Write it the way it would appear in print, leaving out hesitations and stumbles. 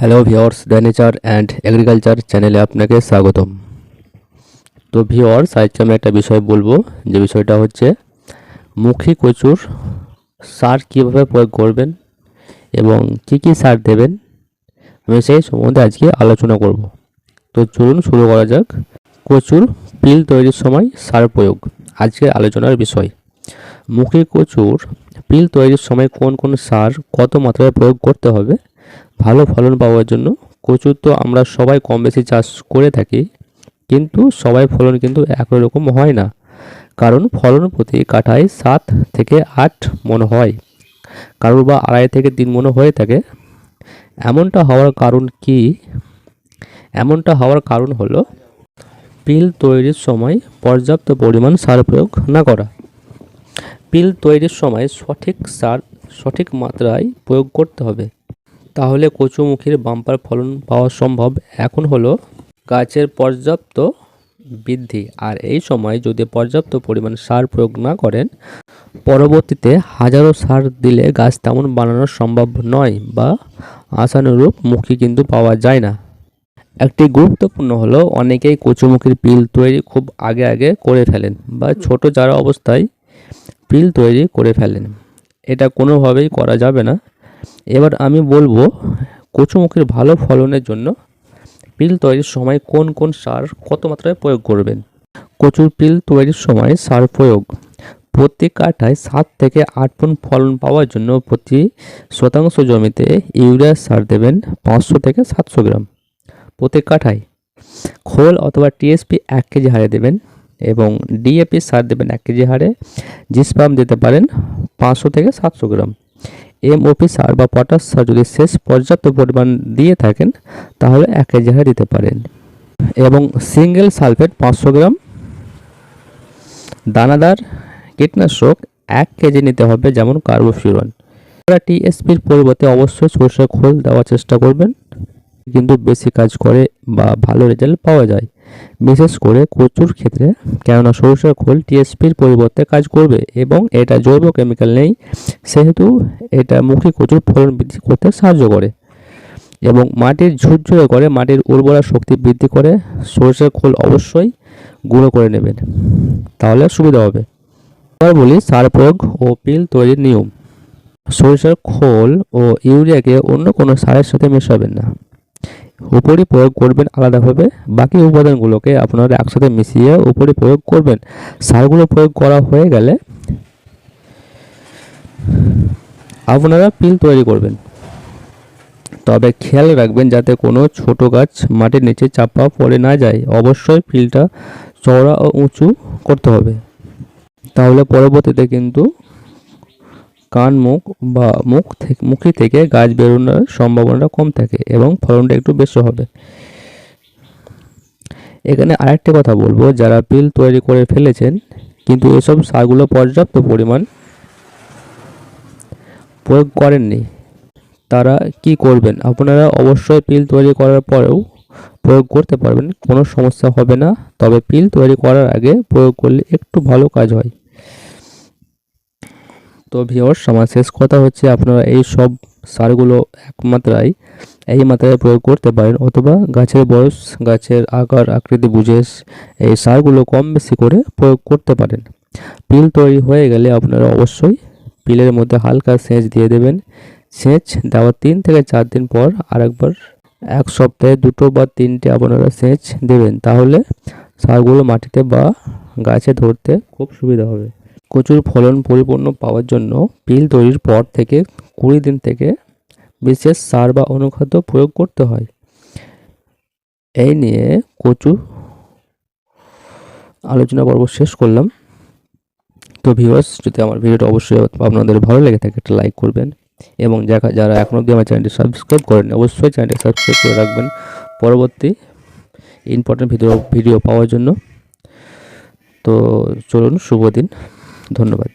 Hello viewers, the nature and agriculture চ্যানেলে আপনাকে স্বাগতম। তো ভিওর্স, আজকে আমি একটা বিষয় বলবো, যে বিষয়টা হচ্ছে মুখী কচুর সার কীভাবে প্রয়োগ করবেন এবং কি কি সার দেবেন, আমি সেই সম্বন্ধে আজকে আলোচনা করব। তো চলুন শুরু করা যাক। কচুর পিল তৈরির সময় সার প্রয়োগ আজকের আলোচনার বিষয়। মুখী কচুর পিল তৈরির সময় কোন কোন সার কত মাত্রায় প্রয়োগ করতে হবে ভালো ফলন পাওয়ার জন্য। কচু তো আমরা সবাই কম বেশি চাষ করে থাকি, কিন্তু সবাই ফলন কিন্তু একই রকম হয় না, কারণ ফলন প্রতি কাঠায় 7 থেকে 8 মণ হয়, কারোর বা 2.5 থেকে 3 মণ হয়ে থাকে। এমনটা হওয়ার কারণ কি? এমনটা হওয়ার কারণ হলো পিল তৈরির সময় পর্যাপ্ত পরিমাণ সার প্রয়োগ না করা। পিল তৈরির সময় সঠিক সার সঠিক মাত্রায় প্রয়োগ করতে হবে, তাহলে কচুমুখির বাম্পার ফলন পাওয়া সম্ভব। এখন হলো গাছের পর্যাপ্ত বৃদ্ধি, আর এই সময় যদি পর্যাপ্ত পরিমাণ সার প্রয়োগ না করেন, পরবর্তীতে হাজারো সার দিলে গাছ তেমন বানানো সম্ভব নয় বা আশানুরূপ মুখী কিন্তু পাওয়া যায় না। একটি গুরুত্বপূর্ণ হলো, অনেকেই কচুমুখির পিল তৈরি খুব আগে করে ফেলেন বা ছোট চারা অবস্থায় পিল তৈরি করে ফেলেন। এটা কোনোভাবেই করা যাবে না। এবার আমি বলবো কচুমুখির ভালো ফলনের জন্য পিল তৈরির সময় কোন কোন সার কত মাত্রায় প্রয়োগ করবেন। কচুর পিল তৈরির সময় সার প্রয়োগ প্রতি কাঠায় 7 থেকে 8 মণ ফলন পাওয়ার জন্য প্রতি শতাংশ জমিতে ইউরিয়া সার দেবেন 500 থেকে 700 গ্রাম প্রতি কাঠায়। খোল অথবা টিএসপি 1 কেজি হারে দেবেন এবং ডিএপি সার দেবেন 1 কেজি হারে। জিসপাম দিতে পারেন 500 থেকে 700 গ্রাম। এমওপি সার বা পটাশ সার যদি শেষ পর্যাপ্ত পরিমাণ দিয়ে থাকেন, তাহলে 1 কেজি হারে দিতে পারেন। এবং সিঙ্গেল সালফেট 500 গ্রাম। দানাদার কীটনাশক 1 কেজি নিতে হবে, যেমন কার্বোফিউরন। টিএসপির পরিবর্তে অবশ্যই সরষের খোল দেওয়ার চেষ্টা করবেন, কিন্তু বেশি কাজ করে বা ভালো রেজাল্ট পাওয়া যায়, বিশেষ করে কচুর ক্ষেত্রে, কেননা সরষের খোল টিএসপির পরিবর্তে কাজ করবে এবং এটা জৈব কেমিক্যাল নেই, সেহেতু এটা মুখী কচুর ফলন বৃদ্ধি করতে সাহায্য করে এবং মাটির ঝুরঝুরে করে, মাটির উর্বরা শক্তি বৃদ্ধি করে। সরষের খোল অবশ্যই গুঁড়ো করে নেবেন, তাহলে সুবিধা হবে। এবার বলি সার প্রয়োগ ও পিল তৈরির নিয়ম। সরিষার খোল ও ইউরিয়াকে অন্য কোনো সারের সাথে মেশাবেন না, উপরই প্রয়োগ করবেন আলাদাভাবে। বাকি উপাদানগুলোকে আপনারা একসাথে মিশিয়ে উপরে প্রয়োগ করবেন। সারগুলো প্রয়োগ করা হয়ে গেলে আপনারা পিল তৈরি করবেন, তবে খেয়াল রাখবেন যাতে কোনো ছোট গাছ মাটির নিচে চাপা পড়ে না যায়। অবশ্যই পিলটা চওড়া ও উঁচু করতে হবে, তাহলে পরবর্তীতে কিন্তু কান মুখ বা মুখী থেকে গাছ বেরোনোর সম্ভাবনাটা কম থাকে এবং ফলনটা একটু বেশি হবে। এখানে আরেকটি কথা বলবো, যারা পিল তৈরি করে ফেলেছেন কিন্তু এসব সারগুলো পর্যাপ্ত পরিমাণ প্রয়োগ করেননি, তারা কি করবেন? আপনারা অবশ্যই পিল তৈরি করার পরেও প্রয়োগ করতে পারবেন, কোনো সমস্যা হবে না, তবে পিল তৈরি করার আগে প্রয়োগ করলে একটু ভালো কাজ হয়। তো ভিউয়ার্স, আমার শেষ কথা হচ্ছে, আপনারা এই সব সারগুলো এই মাত্রায় প্রয়োগ করতে পারেন, অথবা গাছের বয়স, গাছের আকার আকৃতি বুঝে এই সারগুলো কম বেশি করে প্রয়োগ করতে পারেন। পিল তৈরি হয়ে গেলে আপনারা অবশ্যই পিলের মধ্যে হালকা সেচ দিয়ে দেবেন। সেচ দেওয়ার 3 থেকে 4 দিন পর আরেকবার, 1 সপ্তাহে 2 বা 3টে আপনারা সেচ দেবেন, তাহলে সারগুলো মাটিতে বা গাছে ধরতে খুব সুবিধা হবে। কচুর ফলন পরিপূর্ণ পাওয়ার জন্য পিল তৈরির পর থেকে 20 দিন থেকে বিশেষ সার বা অনুখাদ্য প্রয়োগ করতে হয়। এই নিয়ে কচু আলোচনা পর্ব শেষ করলাম। তো ভিউয়ার্স, যদি আমার ভিডিওটা অবশ্যই আপনাদের ভালো লেগে থাকে, একটা লাইক করবেন এবং যারা এখনও অবধি আমার চ্যানেলটি সাবস্ক্রাইব করেন, অবশ্যই চ্যানেলটি সাবস্ক্রাইব করে রাখবেন পরবর্তী ইম্পর্টেন্ট ভিডিও পাওয়ার জন্য। তো চলুন, শুভ দিন, ধন্যবাদ।